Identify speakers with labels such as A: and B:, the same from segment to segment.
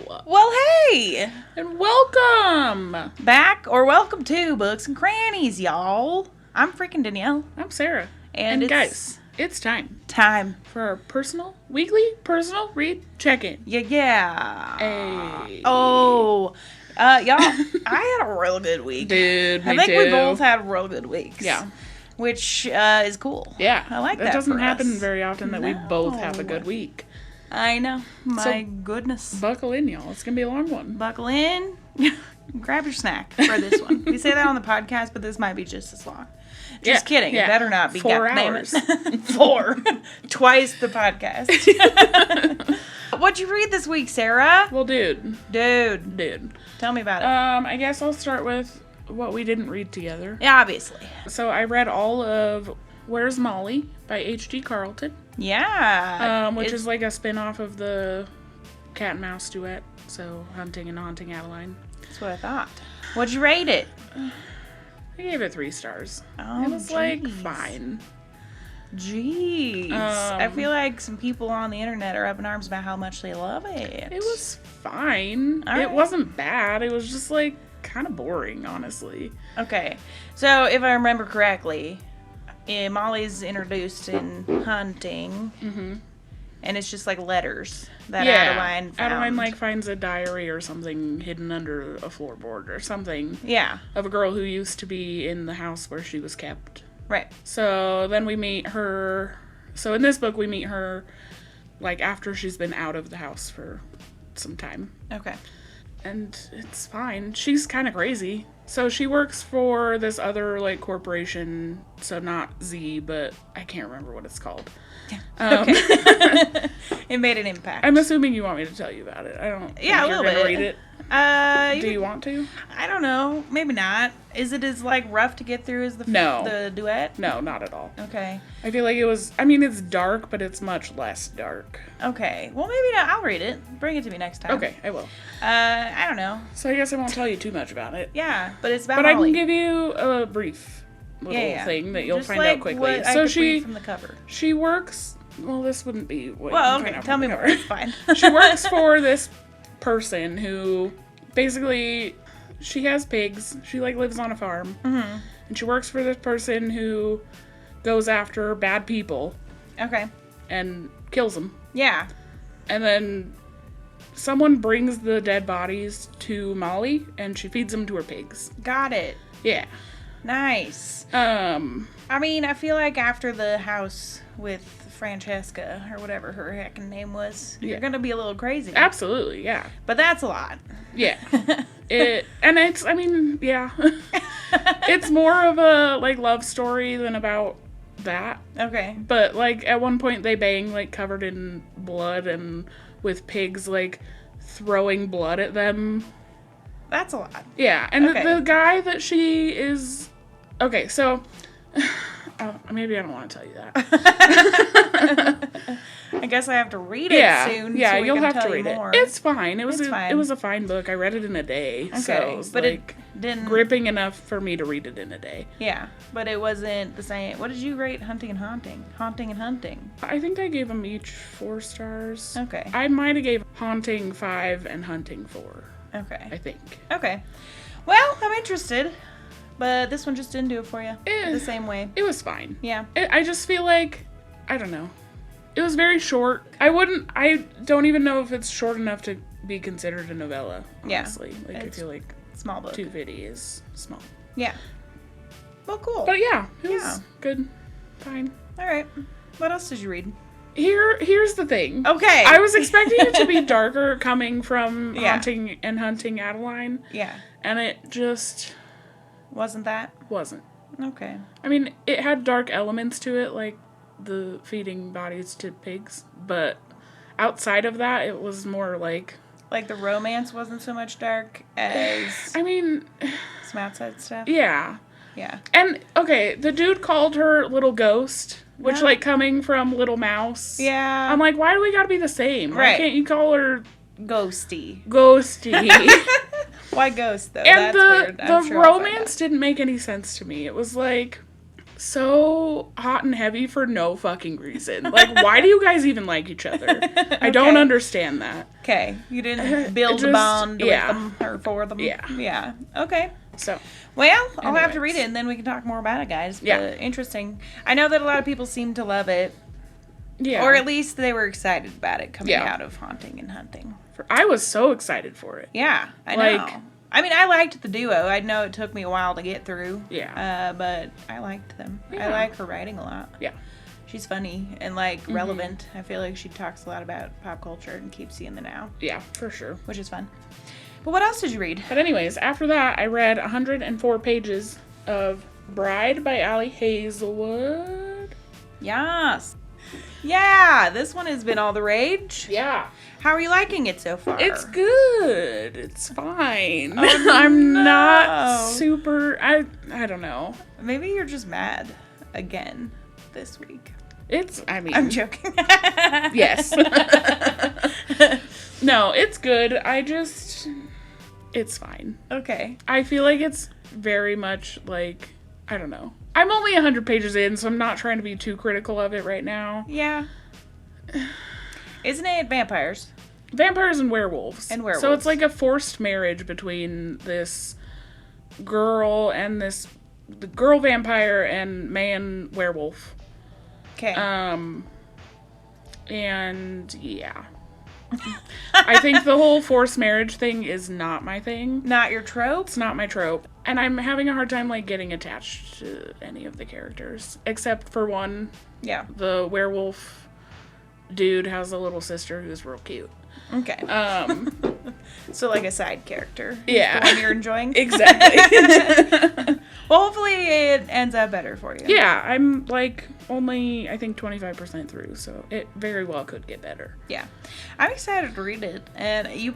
A: Well, hey!
B: And welcome!
A: Back, or welcome to Books and Crannies, y'all. I'm freaking Danielle.
B: I'm Sarah.
A: And
B: guys, it's time
A: for
B: our weekly personal read check-in.
A: Yeah.
B: Hey.
A: Oh, y'all, I had a real good week.
B: Dude, me
A: I think
B: too.
A: we both had real good weeks.
B: Yeah.
A: Which is cool.
B: Yeah.
A: I like that.
B: It doesn't
A: for
B: happen
A: us.
B: very often that we both have a good week.
A: I know. My goodness.
B: Buckle in, y'all. It's going to be a long one.
A: Buckle in. Grab your snack for this one. We say that on the podcast, but this might be just as long. Just kidding.
B: Yeah.
A: It better not be.
B: 4 hours.
A: 4. Twice the podcast. What'd you read this week, Sarah?
B: Well, dude.
A: Tell me about it.
B: I guess I'll start with what we didn't read together.
A: Yeah, obviously.
B: So I read all of Where's Molly by H.G. Carlton.
A: Yeah.
B: Which is like a spin-off of the Cat and Mouse duet. So Hunting and Haunting Adeline.
A: That's what I thought. What'd you rate it?
B: I gave it 3 stars.
A: Oh,
B: it was like fine.
A: Jeez. I feel like some people on the internet are up in arms about how much they love it.
B: It was fine.
A: All right.
B: It wasn't bad. It was just like kind of boring, honestly.
A: Okay. So if I remember correctly, Molly's introduced in Hunting.
B: Mm-hmm.
A: And it's just like letters that Adeline found.
B: Adeline like finds a diary or something hidden under a floorboard or something.
A: Yeah.
B: Of a girl who used to be in the house where she was kept.
A: Right.
B: So then we meet her. So in this book we meet her like after she's been out of the house for some time.
A: Okay.
B: And it's fine. She's kind of crazy. So she works for this other like corporation. So not Z, but I can't remember what it's called.
A: Okay. It made an impact.
B: I'm assuming you want me to tell you about it. I don't think
A: a little
B: you're gonna
A: bit.
B: read it. Do you want to?
A: I don't know. Maybe not. Is it as like rough to get through as the duet?
B: No, not at all.
A: Okay.
B: I feel like it was. I mean, it's dark, but it's much less dark.
A: Okay. Well, maybe not. I'll read it. Bring it to me next time.
B: Okay, I will.
A: I don't know.
B: So I guess I won't tell you too much about it.
A: Yeah, but it's about
B: But
A: Molly.
B: I can give you a brief little thing that you'll
A: just
B: find
A: like
B: out quickly.
A: What
B: So
A: I could read from the cover.
B: She works. Well, this wouldn't be what
A: Well,
B: you can
A: okay.
B: find out
A: Tell
B: from
A: me
B: the
A: more.
B: cover.
A: It's fine.
B: She works for this person who basically she has pigs. She like lives on a farm,
A: Mm-hmm.
B: and she works for this person who goes after bad people.
A: Okay.
B: And kills them.
A: Yeah.
B: And then someone brings the dead bodies to Molly, and she feeds them to her pigs.
A: Got it.
B: Yeah.
A: Nice. I mean, I feel like after the house with Francesca, or whatever her heckin' name was, you're gonna be a little crazy.
B: Absolutely, yeah.
A: But that's a lot.
B: Yeah. I mean, yeah. It's more of a, like, love story than about that.
A: Okay.
B: But, like, at one point they bang, like, covered in blood and with pigs, like, throwing blood at them.
A: That's a lot.
B: Yeah, and
A: Okay.
B: the guy that she is... Okay, so... maybe I don't want to tell you that.
A: I guess I have to read it soon.
B: Yeah,
A: so we
B: you'll
A: can
B: have
A: tell
B: to
A: you
B: read
A: more.
B: it. It's fine. It was
A: fine.
B: It was a fine book. I read it in a day.
A: Okay,
B: So it was
A: but
B: like
A: it didn't
B: gripping enough for me to read it in a day.
A: Yeah, but it wasn't the same. What did you rate Hunting and Haunting? Haunting and Hunting.
B: I think I gave them each 4 stars.
A: Okay.
B: I might have gave Haunting 5 and Hunting 4.
A: Okay.
B: I think.
A: Okay. Well, I'm interested, but this one just didn't do it for you the same way.
B: It was fine.
A: Yeah.
B: I just feel like, I don't know. It was very short. I don't even know if it's short enough to be considered a novella, honestly.
A: Yeah.
B: Like, I feel like
A: small book.
B: 250 is small.
A: Yeah. Well, cool.
B: But yeah, it was good. Fine.
A: All right. What else did you read?
B: Here's the thing.
A: Okay.
B: I was expecting it to be darker coming from
A: Yeah.
B: Hunting Adeline.
A: Yeah.
B: And it just
A: Wasn't that?
B: wasn't.
A: Okay.
B: I mean, it had dark elements to it, like the feeding bodies to pigs, but outside of that, it was more like...
A: Like the romance wasn't so much dark as
B: I mean...
A: some outside stuff?
B: Yeah.
A: Yeah.
B: And, okay, the dude called her Little Ghost, which, like, coming from Little Mouse.
A: Yeah.
B: I'm like, why do we gotta be the same? Why
A: Right.
B: can't you call her
A: Ghosty.
B: Ghosty?
A: Why ghost, though?
B: And
A: That's weird. I'm
B: the
A: sure I'll find
B: romance didn't make any sense to me. It was like, so hot and heavy for no fucking reason. Like, why do you guys even like each other? I don't understand that.
A: Okay. You didn't build a bond with them or for them. Yeah. Yeah. Okay.
B: So.
A: Well, I'll have to read it and then we can talk more about it, guys. But interesting. I know that a lot of people seem to love it. Yeah. Or at least they were excited about it coming out of Haunting and Hunting.
B: I was so excited for it.
A: Yeah, I know. I mean, I liked the duo. I know it took me a while to get through. Yeah. But I liked them. Yeah. I like her writing a lot. Yeah. She's funny and, like, relevant. I feel like she talks a lot about pop culture and keeps you in the now.
B: Yeah, for sure.
A: Which is fun. But what else did you read?
B: But anyways, after that, I read 104 pages of Bride by Hazelwood.
A: Yes. Yeah, this one has been all the rage. Yeah. How are you liking it so far?
B: It's good. It's fine. Oh, I'm not super... I don't know.
A: Maybe you're just mad again this week.
B: I'm
A: joking.
B: Yes. No, it's good. It's fine. Okay. I feel like it's very much like... I don't know. I'm only 100 pages in, so I'm not trying to be too critical of it right now.
A: Yeah. Isn't it vampires?
B: Vampires and werewolves. So it's like a forced marriage between this girl and the girl vampire and man werewolf. Okay. And yeah. I think the whole forced marriage thing is not my thing.
A: Not your trope?
B: It's not my trope. And I'm having a hard time, like, getting attached to any of the characters. Except for one. Yeah. The werewolf dude has a little sister who's real cute.
A: Okay. So, like, a side character.
B: Yeah.
A: The one you're enjoying?
B: Exactly.
A: Well, hopefully it ends up better for you.
B: Yeah, I'm, like, only, I think, 25% through, so it very well could get better.
A: Yeah. I'm excited to read it, and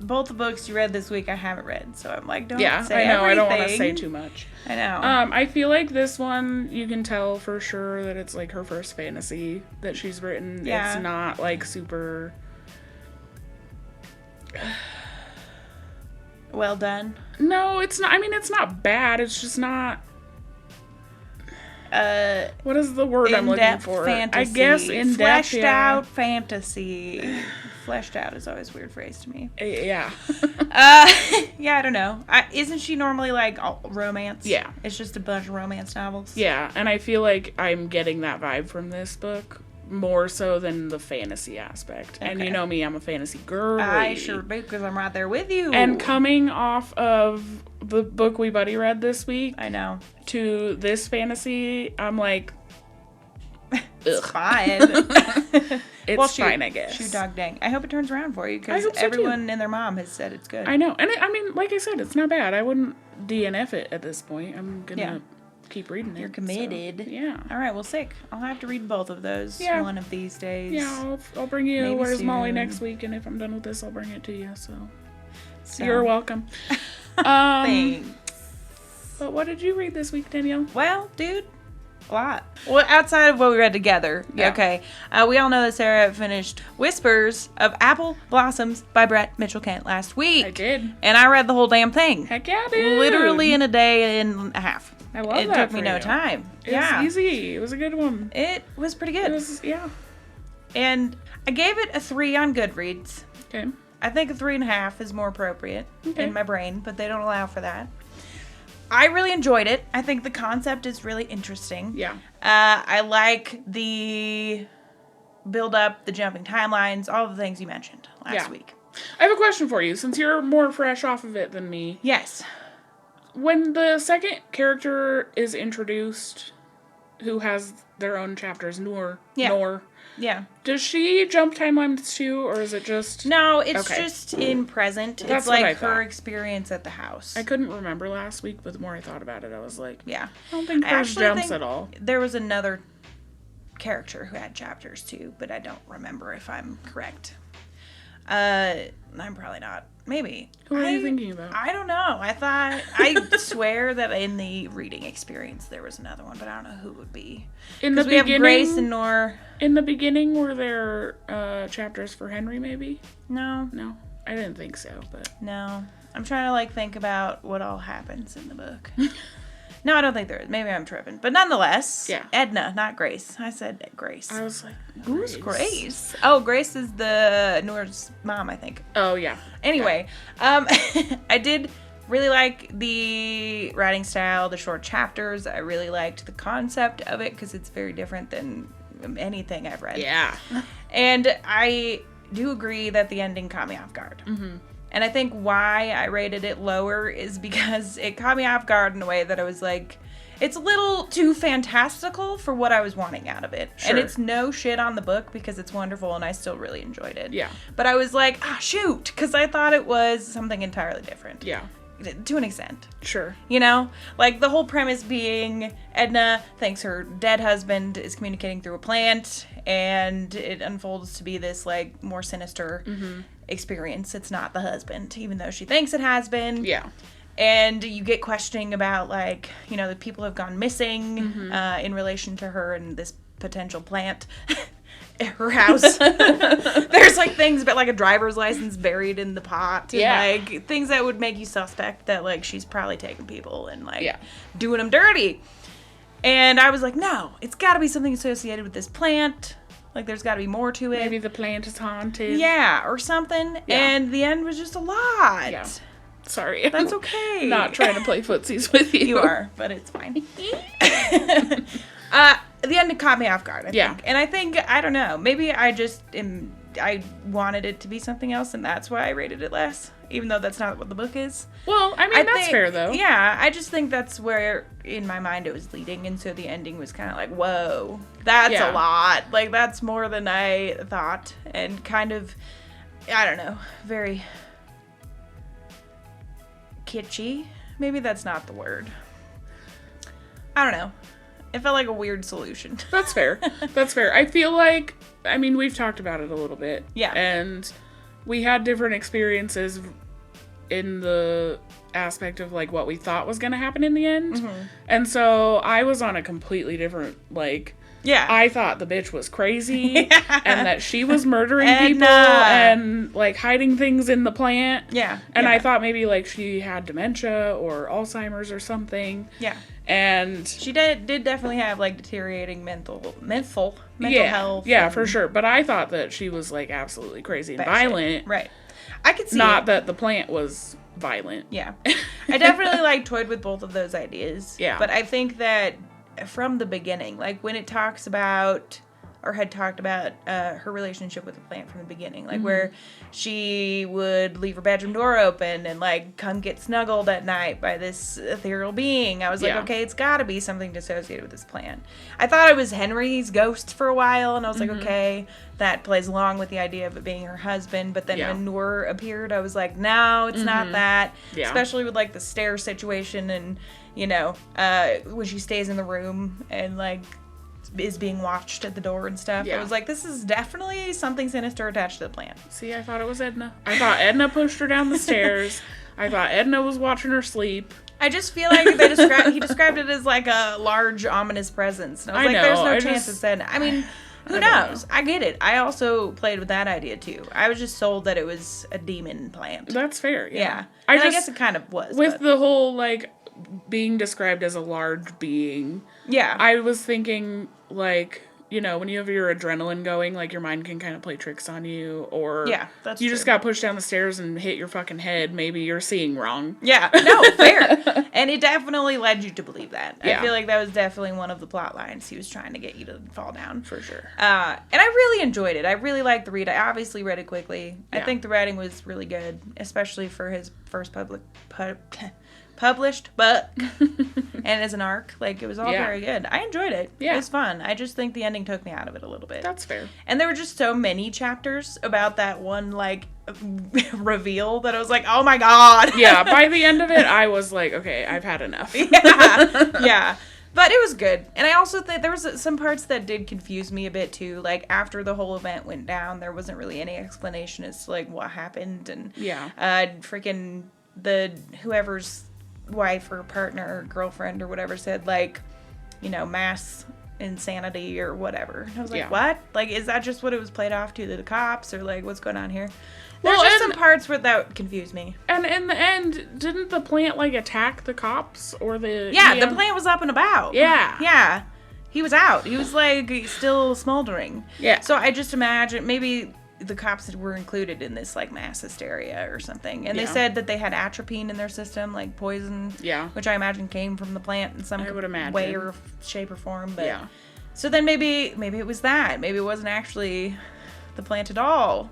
A: both the books you read this week I haven't read, so I'm like, don't say everything.
B: Yeah, I know, I don't want to say too much.
A: I know.
B: I feel like this one, you can tell for sure that it's, like, her first fantasy that she's written. Yeah. It's not, like, super...
A: well done.
B: No, it's not. I mean, it's not bad. It's just not. What is the word I'm looking for?
A: Fantasy.
B: I guess in depth.
A: Fleshed out fantasy. Fleshed out is always a weird phrase to me.
B: Yeah.
A: Yeah, I don't know. Isn't she normally like romance?
B: Yeah.
A: It's just a bunch of romance novels.
B: Yeah, and I feel like I'm getting that vibe from this book. More so than the fantasy aspect. Okay. And you know me, I'm a fantasy girl.
A: I sure do, because I'm right there with you.
B: And coming off of the book we buddy read this week.
A: I know.
B: To this fantasy, I'm like...
A: It's fine.
B: It's fine, I guess.
A: Shoot dog dang. I hope it turns around for you, because everyone and their mom has said it's good.
B: I know. And I mean, like I said, it's not bad. I wouldn't DNF it at this point. I'm going to... keep reading it.
A: You're committed.
B: So, yeah.
A: All right, well, sick. I'll have to read both of those one of these days.
B: Yeah, I'll bring you Where's Molly next week, and if I'm done with this, I'll bring it to you. So you're welcome.
A: Thanks.
B: But what did you read this week, Danielle?
A: Well, dude, a lot. Well, outside of what we read together. Yeah. Okay. We all know that Sarah finished Whispers of Apple Blossoms by Brett Mitchell Kent last week.
B: I did.
A: And I read the whole damn thing.
B: Heck yeah, dude.
A: Literally in a day and a half.
B: I love
A: it. It took me no time.
B: It was easy. It was a good one.
A: It was pretty good.
B: It was, yeah.
A: And I gave it a 3 on Goodreads.
B: Okay.
A: I think a 3.5 is more appropriate in my brain, but they don't allow for that. I really enjoyed it. I think the concept is really interesting.
B: Yeah.
A: I like the build up, the jumping timelines, all the things you mentioned last week.
B: I have a question for you, since you're more fresh off of it than me.
A: Yes.
B: When the second character is introduced, who has their own chapters, Noor.
A: Yeah.
B: Does she jump timelines too, or is it just...
A: No, it's just in present. It's like her experience at the house.
B: I couldn't remember last week, but the more I thought about it, I was like,
A: yeah.
B: I don't think hers jumps at all.
A: There was another character who had chapters too, but I don't remember if I'm correct. I'm probably not. Maybe.
B: Who are you thinking about?
A: I don't know. I swear that in the reading experience there was another one, but I don't know who it would be. Because we have Grace and Noor.
B: In the beginning, were there chapters for Henry, maybe?
A: No.
B: No. I didn't think so, but...
A: No. I'm trying to, think about what all happens in the book. No, I don't think there is. Maybe I'm tripping. But nonetheless, Edna, not Grace. I said Grace.
B: I was like,
A: who's Grace? Oh, Grace is the Noor's mom, I think.
B: Oh, yeah.
A: Anyway, I did really like the writing style, the short chapters. I really liked the concept of it because it's very different than anything I've read.
B: Yeah.
A: And I do agree that the ending caught me off guard. Mm-hmm. And I think why I rated it lower is because it caught me off guard in a way that I was like, it's a little too fantastical for what I was wanting out of it. Sure. And it's no shit on the book because it's wonderful and I still really enjoyed it.
B: Yeah.
A: But I was like, shoot, because I thought it was something entirely different.
B: Yeah.
A: To an extent.
B: Sure.
A: You know? Like, the whole premise being Edna thinks her dead husband is communicating through a plant, and it unfolds to be this, like, more sinister experience. It's not the husband, even though she thinks it has been.
B: Yeah.
A: And you get questioning about, like, you know, the people have gone missing in relation to her and this potential plant. Her house. There's like things about like a driver's license buried in the pot. And, like things that would make you suspect that like she's probably taking people and like doing them dirty. And I was like, no, it's got to be something associated with this plant. Like there's got to be more to it.
B: Maybe the plant is haunted.
A: Yeah, or something. Yeah. And the end was just a lot.
B: Yeah. Sorry.
A: That's okay.
B: Not trying to play footsies with you.
A: You are, but it's fine. The end caught me off guard, I think. And I think, I don't know, maybe I wanted it to be something else, and that's why I rated it less, even though that's not what the book is.
B: Well, I mean, that's fair, though.
A: Yeah, I just think that's where, in my mind, it was leading, and so the ending was kind of like, whoa, that's a lot. Like, that's more than I thought, and kind of, I don't know, very kitschy. Maybe that's not the word. I don't know. It felt like a weird solution.
B: That's fair. That's fair. I feel like, I mean, we've talked about it a little bit.
A: Yeah.
B: And we had different experiences in the aspect of, like, what we thought was going to happen in the end. Mm-hmm. And so I was on a completely different, like...
A: Yeah.
B: I thought the bitch was crazy and that she was murdering people and, like, hiding things in the plant.
A: Yeah.
B: And I thought maybe, like, she had dementia or Alzheimer's or something.
A: Yeah.
B: And...
A: She did definitely have, like, deteriorating mental health.
B: Yeah, for sure. But I thought that she was, like, absolutely crazy and violent.
A: Shit. Right. I could see
B: Not that the plant was violent.
A: Yeah. I definitely, like, toyed with both of those ideas.
B: Yeah.
A: But I think that... from the beginning, like when it talks about or had talked about her relationship with the plant from the beginning, like where she would leave her bedroom door open and like come get snuggled at night by this ethereal being. I was like, okay, it's got to be something associated with this plant. I thought it was Henry's ghost for a while, and I was like, okay, that plays along with the idea of it being her husband. But then when Noor appeared, I was like, no, it's not that. Yeah. Especially with like the stair situation and, you know, when she stays in the room and like is being watched at the door and stuff. I was like, this is definitely something sinister attached to the plant.
B: See, I thought it was Edna. I thought Edna pushed her down the stairs. I thought Edna was watching her sleep.
A: I just feel like he described it as like a large ominous presence. And I was like, there's no chance it's Edna. I mean, who knows? I get it. I also played with that idea too. I was just sold that it was a demon plant.
B: That's fair. Yeah.
A: I guess it kind of was.
B: With the whole like being described as a large being. Yeah. I was thinking like, you know, when you have your adrenaline going, like your mind can kind of play tricks on you, or
A: that's
B: you just got pushed down the stairs and hit your fucking head. Maybe you're seeing wrong.
A: Yeah, no, fair. And it definitely led you to believe that. I feel like that was definitely one of the plot lines. He was trying to get you to fall down.
B: For sure.
A: And I really enjoyed it. I really liked the read. I obviously read it quickly. I think the writing was really good, especially for his first published book and as an arc. Like, it was all very good. I enjoyed it. It was fun. I just think the ending took me out of it a little bit.
B: That's fair.
A: And there were just so many chapters about that one like reveal that I was like, oh my god.
B: Yeah, by the end of it I was like, okay, I've had enough.
A: Yeah. But it was good. And I also think there was some parts that did confuse me a bit too. Like, after the whole event went down, there wasn't really any explanation as to like what happened. And freaking whoever's wife or partner or girlfriend or whatever said, like, you know, mass insanity or whatever. And I was like, what? Like, is that just what it was played off to the cops, or like what's going on here? There's just some parts where that confused me.
B: And in the end, didn't the plant, like, attack the cops or the...
A: Yeah, the plant was up and about.
B: Yeah.
A: Yeah. He was out. He was, like, still smoldering.
B: Yeah.
A: So I just imagine maybe the cops were included in this, like, mass hysteria or something. And they said that they had atropine in their system, like poison.
B: Yeah.
A: Which I imagine came from the plant in some way or shape or form. But
B: yeah.
A: So then maybe it was that. Maybe it wasn't actually the plant at all.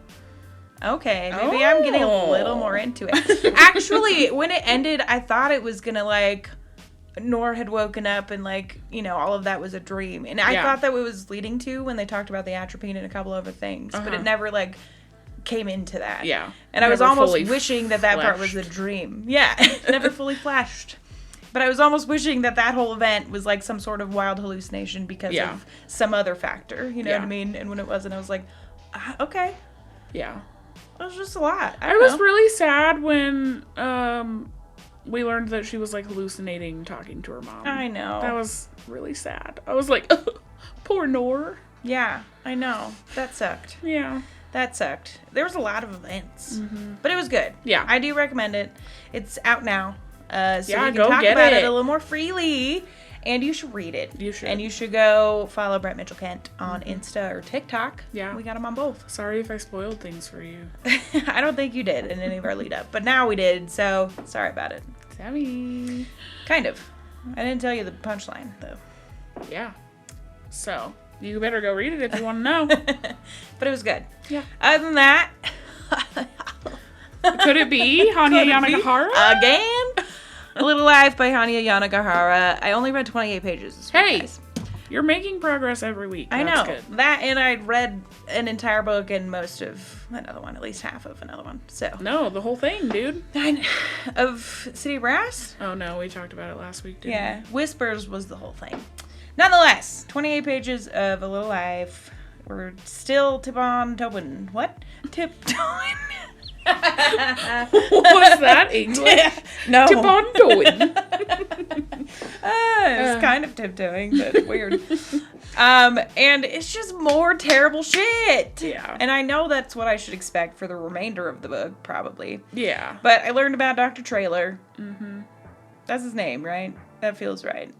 A: Okay, maybe I'm getting a little more into it. Actually, when it ended, I thought it was gonna, like, Nora had woken up and, like, you know, all of that was a dream. And I thought that it was leading to when they talked about the atropine and a couple other things. But it never, like, came into that.
B: Yeah.
A: And I was almost wishing that part was a dream. Yeah, never fully flashed. But I was almost wishing that whole event was, like, some sort of wild hallucination because of some other factor. You know what I mean? And when it wasn't, I was like, okay.
B: Yeah.
A: It was just a lot.
B: I was really sad when we learned that she was, like, hallucinating talking to her mom.
A: I know.
B: That was really sad. I was like, poor Nor.
A: Yeah, I know. That sucked.
B: Yeah.
A: That sucked. There was a lot of events. Mm-hmm. But it was good.
B: Yeah.
A: I do recommend it. It's out now. So we can
B: go
A: talk
B: get
A: about it a little more freely. And you should read it.
B: You should.
A: And you should go follow Brett Mitchell Kent on Insta or TikTok.
B: Yeah.
A: We got him on both.
B: Sorry if I spoiled things for you.
A: I don't think you did in any of our lead up. But now we did, so sorry about it.
B: Sorry.
A: Kind of. I didn't tell you the punchline, though.
B: Yeah. So, you better go read it if you want to know.
A: But it was good.
B: Yeah.
A: Other than that...
B: Could it be Hanya Yanighara?
A: Again? A Little Life by Hanya Yanighara. I only read 28 pages this week, guys.
B: You're making progress every week.
A: I
B: That's
A: know.
B: Good.
A: That, and I read an entire book and most of another one, at least half of another one. So
B: no, the whole thing, dude.
A: Of City of Brass?
B: Oh, no, we talked about it last week, didn't we?
A: Whispers was the whole thing. Nonetheless, 28 pages of A Little Life. We're still tiptoeing. What? Tiptoeing.
B: Was that English?
A: No.
B: Tiptoeing.
A: It's kind of tiptoeing, but weird. And it's just more terrible shit.
B: Yeah.
A: And I know that's what I should expect for the remainder of the book, probably.
B: Yeah.
A: But I learned about Dr. Trailer. Mm-hmm. That's his name, right? That feels right.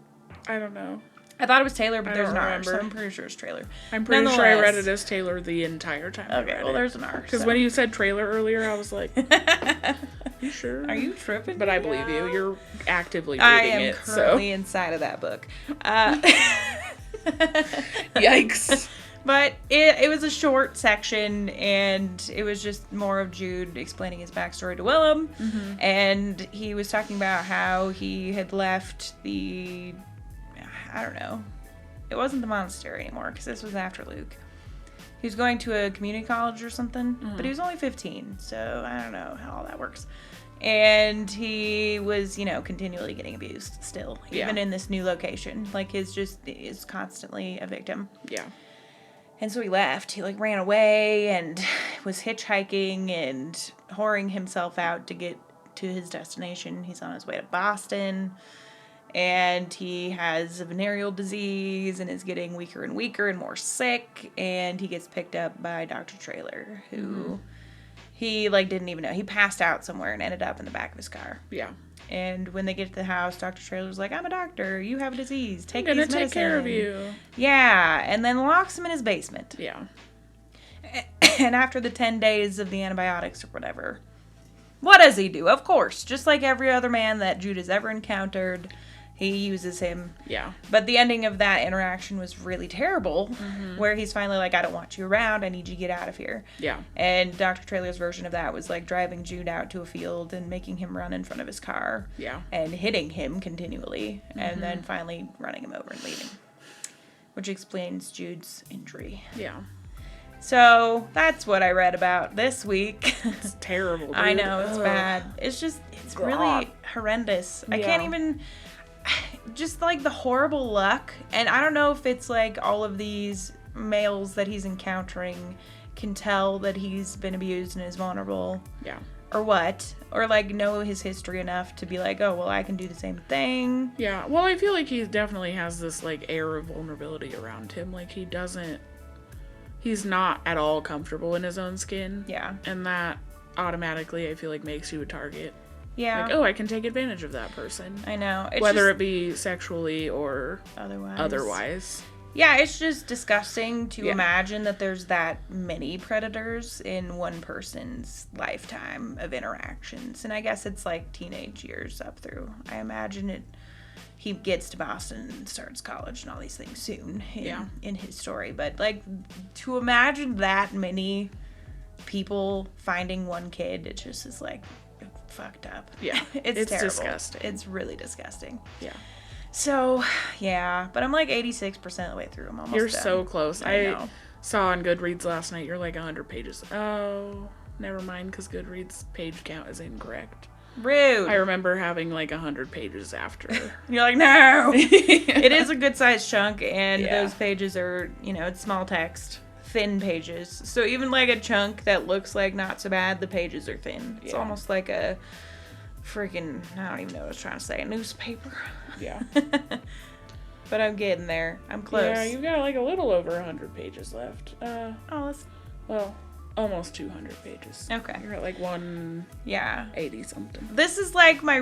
B: I don't know.
A: I thought it was Taylor, but there's an R,
B: remember.
A: so I'm pretty sure it's Trailer.
B: I'm pretty sure I read it as Taylor the entire time.
A: Okay, well, there's an R.
B: Because when you said trailer earlier, I was like, you sure?
A: Are you tripping?
B: But I believe you. You're actively reading it.
A: I am currently inside of that book.
B: Yikes.
A: But it was a short section, and it was just more of Jude explaining his backstory to Willem. Mm-hmm. And he was talking about how he had left I don't know. It wasn't the monastery anymore, because this was after Luke. He was going to a community college or something, but he was only 15, so I don't know how all that works. And he was, continually getting abused still, even in this new location. Like, is constantly a victim.
B: Yeah.
A: And so he left. He, ran away and was hitchhiking and whoring himself out to get to his destination. He's on his way to Boston. And he has a venereal disease and is getting weaker and weaker and more sick. And he gets picked up by Dr. Trailer, who he, didn't even know. He passed out somewhere and ended up in the back of his car.
B: Yeah.
A: And when they get to the house, Dr. Trailer's like, I'm a doctor. You have a disease. Take these medicine.
B: I'm going to take care of you.
A: Yeah. And then locks him in his basement.
B: Yeah.
A: And after the 10 days of the antibiotics or whatever, what does he do? Of course, just like every other man that Jude has ever encountered, he uses him.
B: Yeah.
A: But the ending of that interaction was really terrible, where he's finally like, I don't want you around. I need you to get out of here.
B: Yeah.
A: And Dr. Trailer's version of that was driving Jude out to a field and making him run in front of his car.
B: Yeah.
A: And hitting him continually. And then finally running him over and leaving. Which explains Jude's injury.
B: Yeah.
A: So that's what I read about this week.
B: It's terrible, dude.
A: I know, it's bad. It's really horrendous. I can't even... Just the horrible luck, and I don't know if it's all of these males that he's encountering can tell that he's been abused and is vulnerable.
B: Yeah.
A: Or what, or know his history enough to be oh, well, I can do the same thing.
B: Yeah, well, I feel like he definitely has this air of vulnerability around him. He's not at all comfortable in his own skin.
A: Yeah.
B: And that automatically, I feel like, makes you a target.
A: Yeah.
B: Like, oh, I can take advantage of that person.
A: I know.
B: Whether it be sexually or otherwise.
A: Yeah, it's just disgusting to imagine that there's that many predators in one person's lifetime of interactions. And I guess it's like teenage years up through. I imagine he gets to Boston and starts college and all these things soon in his story. But, like, to imagine that many people finding one kid, it just is, like, fucked up.
B: Yeah.
A: It's terrible.
B: Disgusting.
A: It's really disgusting.
B: Yeah.
A: So, yeah. But I'm, like, 86% of the way through. I'm almost
B: You're
A: done.
B: so close.
A: I know.
B: Saw on Goodreads last night, you're, like, 100 pages. Oh, never mind, because Goodreads page count is incorrect.
A: Rude.
B: I remember having like 100 pages after.
A: You're like, no. It is a good sized chunk, and those pages are, it's small text, thin pages. So even like a chunk that looks like not so bad, the pages are thin. It's almost like a freaking, I don't even know what I was trying to say, a newspaper.
B: Yeah.
A: But I'm getting there. I'm close.
B: Yeah, you've got like a little over 100 pages left. Almost 200 pages.
A: Okay.
B: You're at like 180 something.
A: This is like my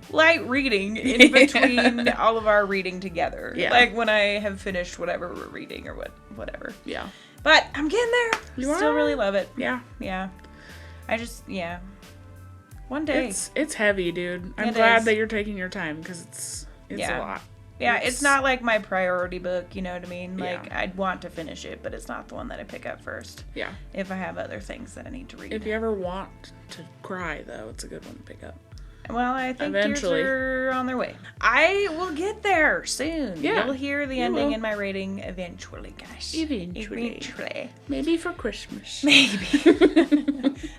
A: light reading in between all of our reading together.
B: Yeah.
A: Like when I have finished whatever we're reading or whatever.
B: Yeah.
A: But I'm getting there.
B: You
A: still really love it.
B: Yeah.
A: Yeah. One day.
B: It's heavy, dude. I'm glad that you're taking your time because it's a lot.
A: Yeah, it's not like my priority book, you know what I mean? Like, I'd want to finish it, but it's not the one that I pick up first.
B: Yeah.
A: If I have other things that I need to read.
B: If you ever want to cry, though, it's a good one to pick up.
A: Well, I think eventually tears are on their way. I will get there soon.
B: Yeah.
A: You'll hear the ending in my rating eventually, guys.
B: Eventually. Maybe for Christmas.
A: Maybe.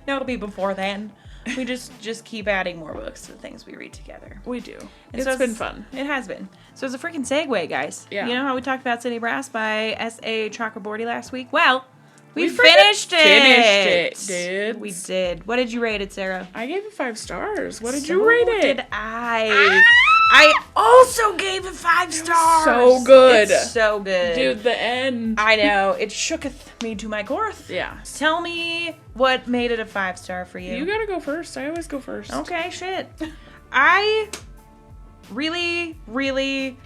A: No, it'll be before then. We just keep adding more books to the things we read together.
B: We do.
A: And
B: it's been fun.
A: It has been. So it's a freaking segue, guys.
B: Yeah.
A: You know how we talked about City Brass by S.A. Chakraborty last week? Well, we finished it,
B: dude.
A: We did. What did you rate it, Sarah?
B: I gave it 5 stars. What did you rate it?
A: Did I? I also gave it 5 stars.
B: So good.
A: It's so good.
B: Dude, the end.
A: I know. It shooketh me to my core.
B: Yeah.
A: Tell me what made it a 5-star for you.
B: You gotta go first. I always go first.
A: Okay, shit. I really, really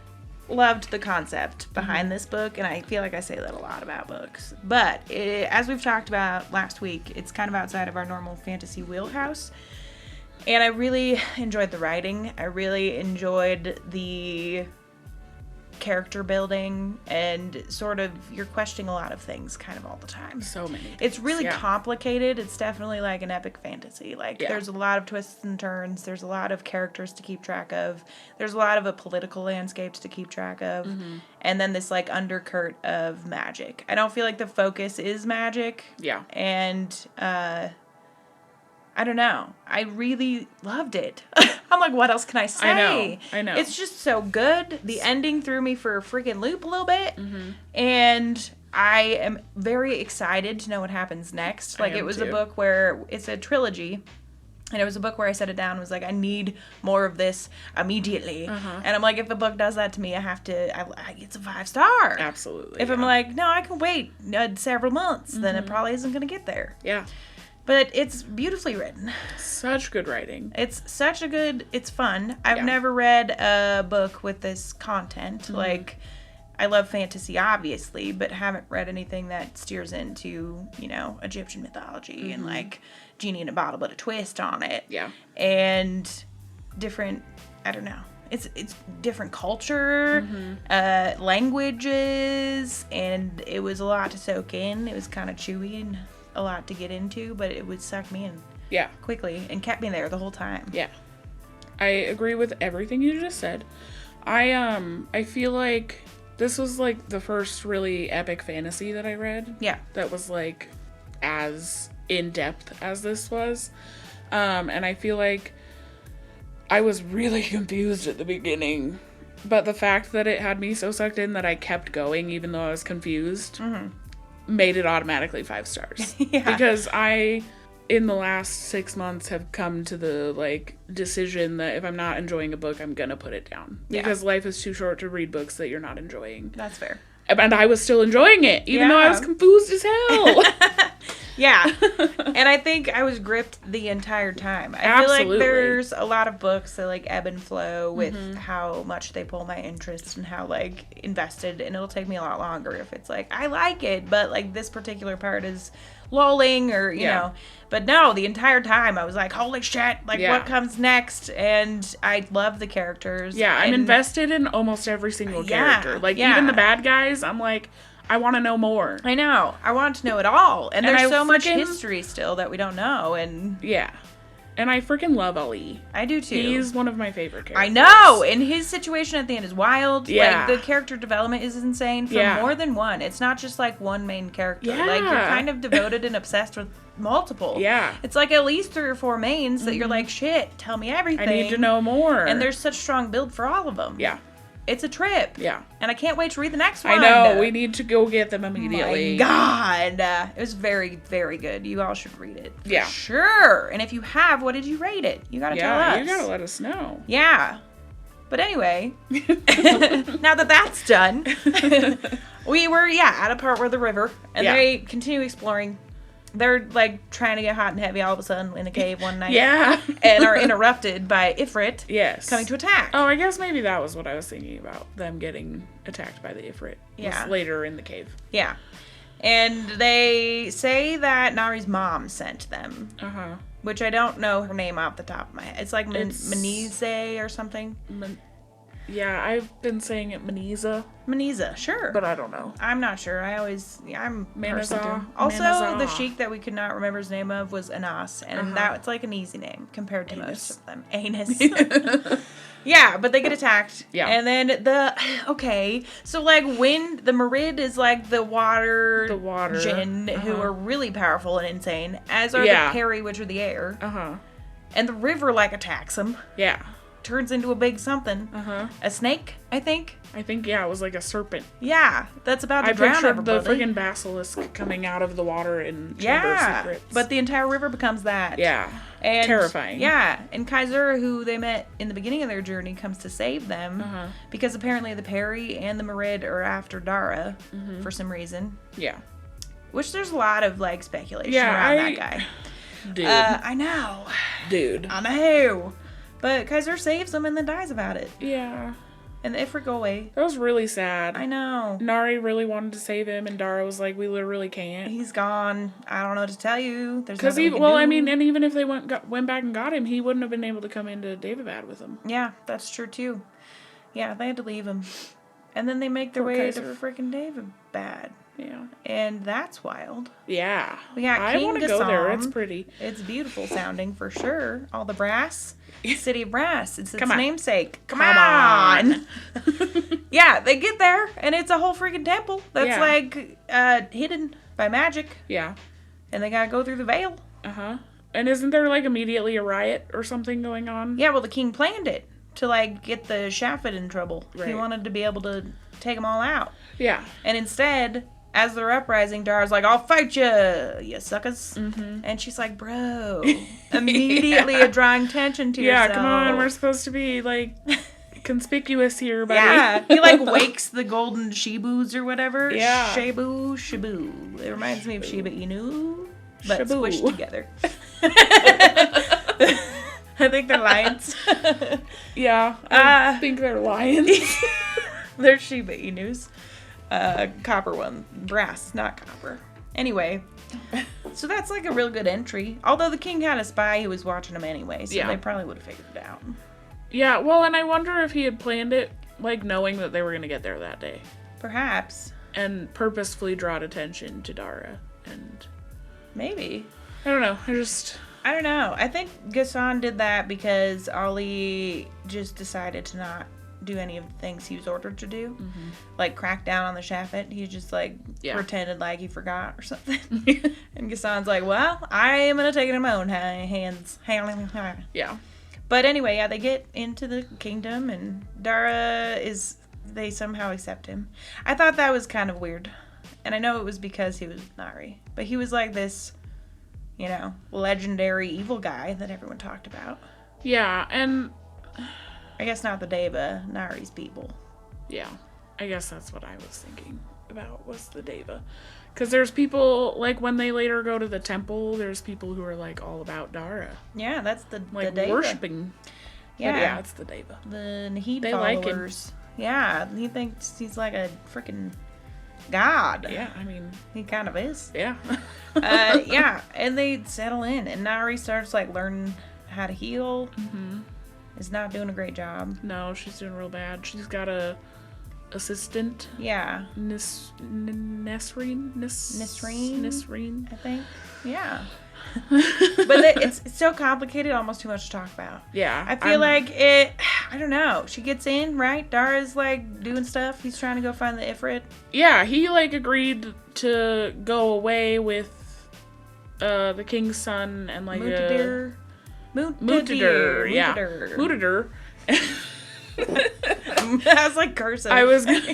A: loved the concept behind this book, and I feel like I say that a lot about books. But as we've talked about last week, it's kind of outside of our normal fantasy wheelhouse. And I really enjoyed the writing. I really enjoyed the character building, and sort of you're questioning a lot of things kind of all the time.
B: So many things.
A: It's really complicated. It's definitely like an epic fantasy. Like there's a lot of twists and turns. There's a lot of characters to keep track of. There's a lot of political landscapes to keep track of. Mm-hmm. And then this like undercurrent of magic. I don't feel like the focus is magic.
B: Yeah.
A: And I don't know. I really loved it. I'm like, what else can I say?
B: I know.
A: It's just so good. The ending threw me for a freaking loop a little bit. Mm-hmm. And I am very excited to know what happens next. Like, it was a book where it's a trilogy. And it was a book where I set it down and was like, I need more of this immediately. Uh-huh. And I'm like, if the book does that to me, I have to, it's a 5-star.
B: Absolutely.
A: If I'm like, no, I can wait several months, then it probably isn't going to get there.
B: Yeah.
A: But it's beautifully written.
B: Such good writing.
A: It's fun. I've never read a book with this content. Mm-hmm. Like, I love fantasy, obviously, but haven't read anything that steers into, Egyptian mythology and, like, genie in a bottle, but a twist on it.
B: Yeah.
A: And different, I don't know. It's different culture, languages, and it was a lot to soak in. It was kind of chewy and a lot to get into, but it would suck me in quickly and kept me there the whole time.
B: Yeah. I agree with everything you just said. I feel like this was like the first really epic fantasy that I read.
A: Yeah.
B: That was like as in-depth as this was. And I feel like I was really confused at the beginning, but the fact that it had me so sucked in that I kept going even though I was confused made it automatically 5 stars.
A: Yeah.
B: Because I, in the last 6 months, have come to the, like, decision that if I'm not enjoying a book, I'm gonna put it down. Because life is too short to read books that you're not enjoying.
A: That's fair.
B: And I was still enjoying it, even though I was confused as hell.
A: Yeah. And I think I was gripped the entire time. I feel like there's a lot of books that like ebb and flow with how much they pull my interest and how like invested, and it'll take me a lot longer if it's like, I like it, but like this particular part is lulling or, you know. But no, the entire time I was like, holy shit, like what comes next? And I love the characters.
B: Yeah, I'm invested in almost every single character. Like even the bad guys, I'm like, I want to know more.
A: I know. I want to know it all. And there's so much history still that we don't know. And
B: yeah. And I freaking love Ali.
A: I do too.
B: He's one of my favorite characters.
A: I know. And his situation at the end is wild. Yeah. Like, the character development is insane for more than one. It's not just like one main character. Yeah. Like, you're kind of devoted and obsessed with multiple.
B: Yeah.
A: It's like at least 3 or 4 mains that you're like, shit, tell me everything.
B: I need to know more.
A: And there's such strong build for all of them.
B: Yeah.
A: It's a trip.
B: Yeah.
A: And I can't wait to read the next one.
B: I know. We need to go get them immediately.
A: Oh my God. It was very, very good. You all should read it.
B: Yeah.
A: Sure. And if you have, what did you rate it? You gotta tell us.
B: You gotta let us know.
A: Yeah. But anyway, now that that's done, we were, at a part where the river, and they continue exploring. They're, like, trying to get hot and heavy all of a sudden in a cave one night.
B: Yeah.
A: And are interrupted by Ifrit.
B: Yes.
A: Coming to attack.
B: Oh, I guess maybe that was what I was thinking about. Them getting attacked by the Ifrit. Yeah. Later in the cave.
A: Yeah. And they say that Nari's mom sent them.
B: Uh-huh.
A: Which I don't know her name off the top of my head. It's like Manize or something.
B: Yeah, I've been saying it
A: Maniza, sure.
B: But I don't know.
A: I'm not sure. I'm
B: Manazar.
A: Also, the sheik that we could not remember his name of was Anas, and that's like an easy name compared to most of them. Anus. Yeah, but they get attacked. Yeah. And then so like when the Marid is like the water djinn who are really powerful and insane, as are the Peri, which are the air. Uh-huh. And the river like attacks them. Yeah. Turns into a big something. Uh-huh. A snake, I think.
B: It was like a serpent.
A: Yeah, that's about to drown everybody.
B: The friggin' basilisk coming out of the water in Chamber of Secrets.
A: But the entire river becomes that.
B: Yeah, and terrifying.
A: Yeah, and Kaiser, who they met in the beginning of their journey, comes to save them because apparently the Peri and the Marid are after Dara for some reason. Yeah. Which there's a lot of, like, speculation around that guy.
B: Dude.
A: I know.
B: Dude.
A: I know. But Kaiser saves them and then dies about it.
B: Yeah.
A: And the Ifrit go away.
B: That was really sad.
A: I know.
B: Nari really wanted to save him, and Dara was like, we literally can't.
A: He's gone. I don't know what to tell you. There's
B: nothing we can do. I mean, and even if they went back and got him, he wouldn't have been able to come into Daevabad with him.
A: Yeah, that's true, too. Yeah, they had to leave him. And then they make their way to freaking Daevabad. Yeah. And that's wild.
B: Yeah.
A: We got King
B: I want to go there. It's pretty.
A: It's beautiful sounding for sure. All the brass. City of Brass. It's its namesake. Come on. Yeah, they get there, and it's a whole freaking temple that's like hidden by magic. Yeah. And they gotta go through the veil.
B: Uh-huh. And isn't there like immediately a riot or something going on?
A: Yeah, well, the king planned it to like get the Shafid in trouble. Right. He wanted to be able to take them all out. Yeah. And instead, as they're uprising, Dara's like, I'll fight you suckers. Mm-hmm. And she's like, bro. Immediately drawing tension to yourself.
B: Yeah, come on. We're supposed to be, like, conspicuous here, buddy.
A: Yeah. He, like, wakes the golden Shibus or whateher. Yeah. Shibu. It reminds me of Shiba Inu, but squished together. I think they're lions.
B: Yeah. I think they're lions.
A: They're Shiba Inus. Copper one. Brass, not copper. Anyway, so that's like a real good entry. Although the king had a spy who was watching him anyway, so they probably would have figured it out.
B: Yeah, well, and I wonder if he had planned it, like, knowing that they were going to get there that day.
A: Perhaps.
B: And purposefully drawn attention to Dara, and...
A: Maybe.
B: I don't know,
A: I don't know. I think Ghassan did that because Ali just decided to not do any of the things he was ordered to do. Mm-hmm. Like crack down on the Shafit. He just like pretended like he forgot or something. And Ghassan's like, well, I am going to take it in my own hands. Yeah. But anyway, they get into the kingdom and Dara they somehow accept him. I thought that was kind of weird. And I know it was because he was Nari. But he was like this, legendary evil guy that everyone talked about.
B: Yeah, and...
A: I guess not the Deva, Nari's people.
B: Yeah, I guess that's what I was thinking about, was the Deva. Because there's people, like, when they later go to the temple, there's people who are, like, all about Dara.
A: Yeah, that's the
B: Deva. Worshipping. Yeah, it's the Deva.
A: The Nahid followers. Like him. Yeah, he thinks he's like a freaking god.
B: Yeah, I mean...
A: He kind of is.
B: Yeah.
A: Yeah, and they settle in, and Nari starts, like, learning how to heal.
B: Mm-hmm.
A: Is not doing a great job.
B: No, she's doing real bad. She's got a assistant.
A: Yeah.
B: Nesreen,
A: I think. Yeah. But it's so complicated, almost too much to talk about.
B: Yeah.
A: I feel like I don't know. She gets in, right? Dara's like doing stuff. He's trying to go find the Ifrit.
B: Yeah, he like agreed to go away with the king's son and like
A: Mutadir.
B: Yeah. Mutadir.
A: I was like cursive.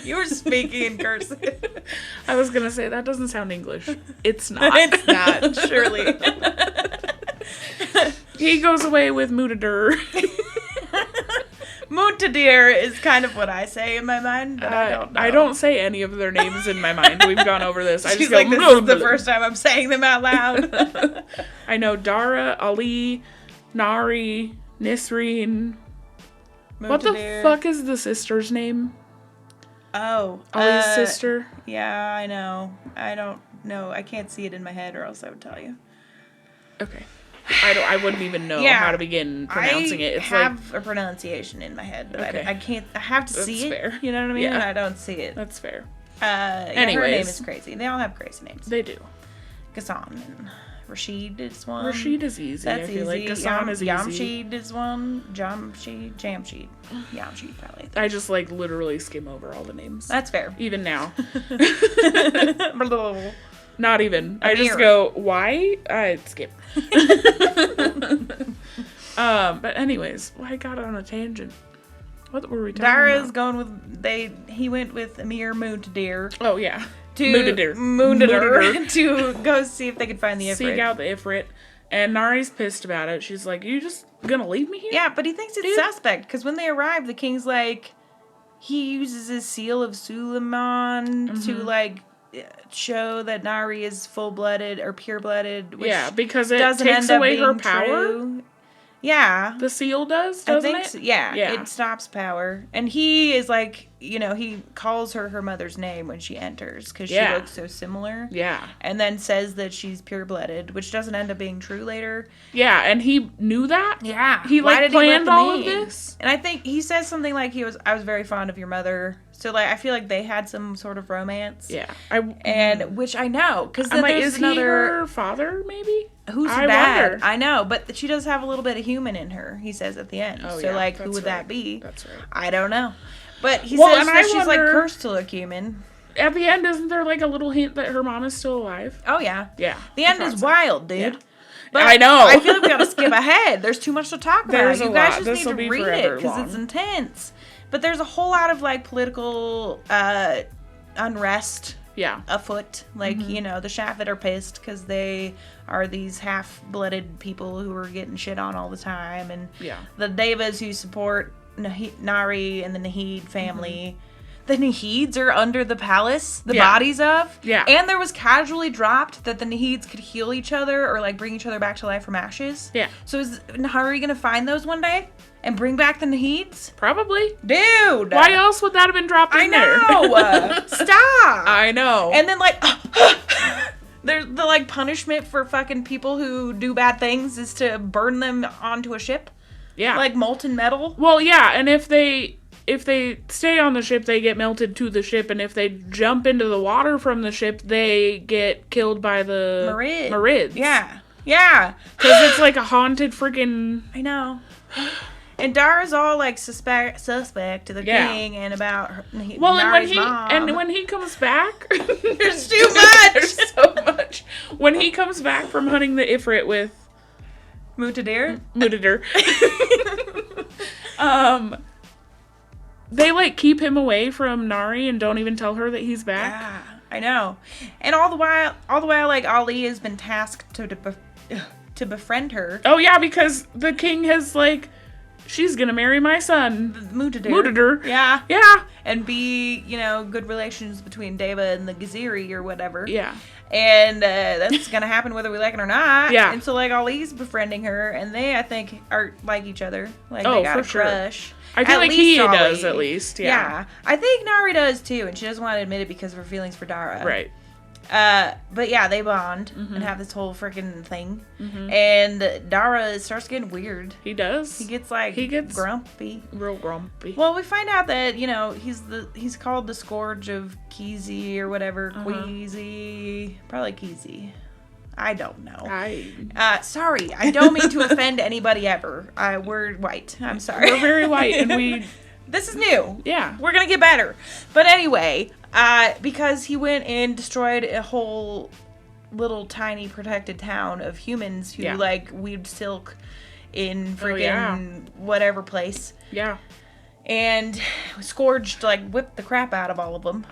A: You were speaking in cursive.
B: I was gonna say that doesn't sound English. It's not.
A: It's not, surely.
B: He goes away with Mutadir.
A: Mutadir is kind of what I say in my mind, but I don't know.
B: I don't say any of their names in my mind. We've gone over this.
A: She's like, this is the first time I'm saying them out loud.
B: I know Dara, Ali, Nari, Nisreen.
A: Mutadir.
B: What the fuck is the sister's name?
A: Oh.
B: Ali's sister?
A: Yeah, I know. I don't know. I can't see it in my head or else I would tell you.
B: Okay. I wouldn't even know how to begin pronouncing it. It's
A: I have a pronunciation in my head, but I can't. I have to see it.
B: Fair.
A: You know what I mean?
B: Yeah.
A: And I don't see it.
B: That's fair.
A: Anyways. Her name is crazy. They all have crazy names.
B: They do.
A: Ghassan and Rashid is one.
B: Rashid is easy.
A: That's
B: easy. Like Ghassan is easy.
A: Yamshid is one. Jamshid. Yamshid probably.
B: I just like literally skim over all the names.
A: That's fair.
B: Even now. Not even. I just go, why? I skip. But anyways, I got on a tangent. What were we talking
A: Dara's
B: about?
A: going with he went with Amir Mutadir.
B: Oh yeah.
A: Mutadir to go see if they could find the Ifrit.
B: Seek out the Ifrit. And Nari's pissed about it. She's like, you just gonna leave me here?
A: Yeah, but he thinks it's suspect, because when they arrive, the king's like, he uses his seal of Suleiman to, like, show that Nari is full-blooded or pure-blooded, which
B: because it takes away her power.
A: True. Yeah.
B: The seal doesn't it?
A: So. Yeah, it stops power. And he is like, he calls her mother's name when she enters because she looks so similar.
B: Yeah.
A: And then says that she's pure-blooded, which doesn't end up being true later.
B: Yeah, and he knew that?
A: Yeah.
B: He, planned all of this?
A: And I think he says something like I was very fond of your mother. So, I feel like they had some sort of romance.
B: Yeah.
A: Which I know. Because then
B: is he her father, maybe?
A: Who's bad? Wonder. I know, but she does have a little bit of human in her, he says at the end.
B: Oh,
A: so, who would that be?
B: That's right.
A: I don't know. But he says that she's, cursed to look human.
B: At the end, isn't there, a little hint that her mom is still alive?
A: Oh, yeah.
B: Yeah.
A: The end is wild, dude.
B: Yeah. But I know.
A: I feel like we gotta skip ahead. There's too much to talk about. You guys just need to read it, because it's intense. But there's a whole lot of, political unrest afoot. The Shafit are pissed because they are these half-blooded people who are getting shit on all the time. And the Devas who support Nari and the Nahid family. The Nahids are under the palace, the bodies of.
B: Yeah.
A: And there was casually dropped that the Nahids could heal each other or, bring each other back to life from ashes.
B: Yeah.
A: So is Nahari going to find those one day? And bring back the Nahids?
B: Probably.
A: Dude!
B: Why else would that have been dropped in there?
A: I know! Stop!
B: I know.
A: And then, there's the, punishment for fucking people who do bad things is to burn them onto a ship.
B: Yeah.
A: Like molten metal.
B: Well, yeah, and if they stay on the ship, they get melted to the ship, and if they jump into the water from the ship, they get killed by the Marids.
A: Yeah. Yeah.
B: Because it's like a haunted freaking...
A: I know. And Dara's all suspect to the king and about her, Nari's mom.
B: And when he comes back,
A: there's too much.
B: There's so much. When he comes back from hunting the Ifrit with
A: Mutadir,
B: they keep him away from Nari and don't even tell her that he's back.
A: Yeah, I know. And all the while, Ali has been tasked to befriend her.
B: Oh yeah, because the king has she's gonna marry my son.
A: Mutadir.
B: Yeah. Yeah.
A: And be, good relations between Deva and the Gaziri or whatever.
B: Yeah.
A: And that's gonna happen whether we like it or not.
B: Yeah.
A: And so, Ali's befriending her, and they, I think, are like each other. They got a crush.
B: Sure. I feel like he does, at least. Yeah.
A: I think Nari does, too, and she doesn't want to admit it because of her feelings for Dara.
B: Right.
A: But yeah, they bond and have this whole freaking thing. And Dara starts getting weird.
B: He does.
A: He gets grumpy.
B: Real grumpy.
A: Well, we find out that, he's called the Scourge of Keezy or whatever. Queasy. Probably Keezy. I don't know. Sorry. I don't mean to offend anybody ever. We're white. I'm sorry.
B: We're very white and we...
A: This is new.
B: Yeah.
A: We're gonna get better. But anyway, because he went and destroyed a whole little tiny protected town of humans who weaved silk in freaking whatever place.
B: Yeah.
A: And Scourged whipped the crap out of all of them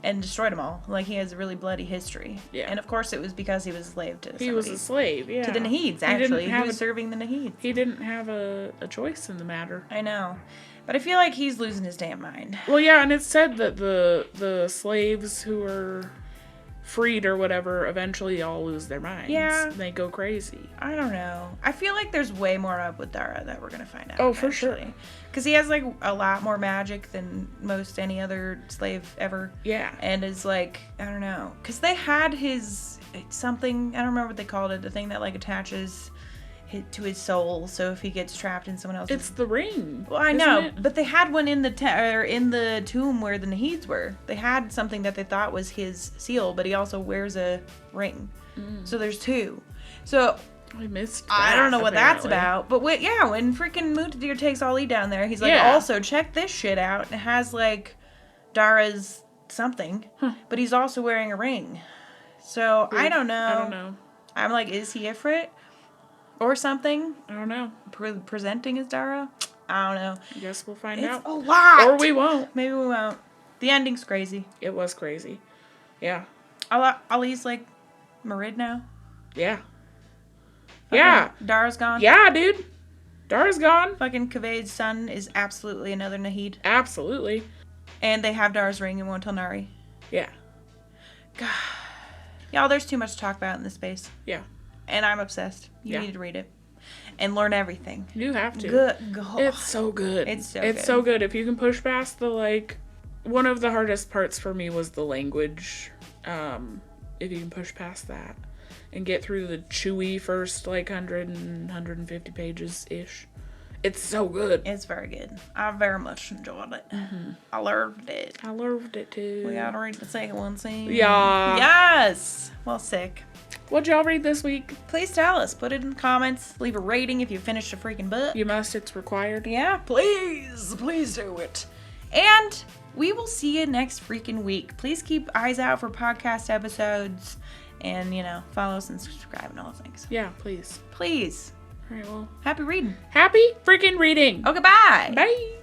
A: and destroyed them all. He has a really bloody history. Yeah. And of course it was because he was a slave to somebody.
B: He was a slave, yeah.
A: To the Naheeds, actually. He was serving the Naheeds.
B: He didn't have a choice in the matter.
A: I know. But I feel like he's losing his damn mind.
B: Well, yeah, and it's said that the slaves who are freed or whatever eventually all lose their minds.
A: Yeah.
B: They go crazy.
A: I don't know. I feel like there's way more up with Dara that we're going to find out.
B: Oh, for sure.
A: Because he has, a lot more magic than most any other slave ever.
B: Yeah.
A: And is, I don't know. Because they had his something, I don't remember what they called it, the thing that, attaches to his soul, so if he gets trapped in someone else's...
B: It's the ring.
A: Well, I know, but they had one in the tomb where the Naheeds were. They had something that they thought was his seal, but he also wears a ring. So there's two. So...
B: I missed that,
A: I don't know what that's about, but when freaking Mutadir takes Ali down there, he's also, check this shit out. It has, Dara's something, but he's also wearing a ring. So, I don't know. I'm is he Ifrit? Or something.
B: I don't know.
A: Presenting as Dara? I don't know.
B: I guess we'll find out.
A: It's a lot!
B: Or we won't.
A: Maybe we won't. The ending's crazy.
B: It was crazy. Yeah.
A: Ali's Marid now?
B: Yeah. Yeah.
A: Dara's gone?
B: Yeah, dude. Dara's gone.
A: Fucking Kaveh's son is absolutely another Naheed.
B: Absolutely.
A: And they have Dara's ring and won't tell Nari.
B: Yeah.
A: God. Y'all, there's too much to talk about in this space.
B: Yeah.
A: And I'm obsessed. You need to read it. And learn everything.
B: You have to.
A: Good.
B: It's so good.
A: It's
B: so good. If you can push past the, one of the hardest parts for me was the language. If you can push past that and get through the chewy first, 100 and 150 pages-ish. It's so good.
A: It's very good. I very much enjoyed it. I loved it.
B: I loved it, too.
A: We gotta read the second one soon.
B: Yeah.
A: Yes! Well, sick.
B: What'd y'all read this week?
A: Please tell us. Put it in the comments. Leave a rating if you finished a freaking book.
B: You must. It's required.
A: Yeah, please. Please do it. And we will see you next freaking week. Please keep eyes out for podcast episodes. And, follow us and subscribe and all the things.
B: Yeah, please.
A: Please.
B: All right, well.
A: Happy reading.
B: Happy freaking reading.
A: Okay, bye.
B: Bye.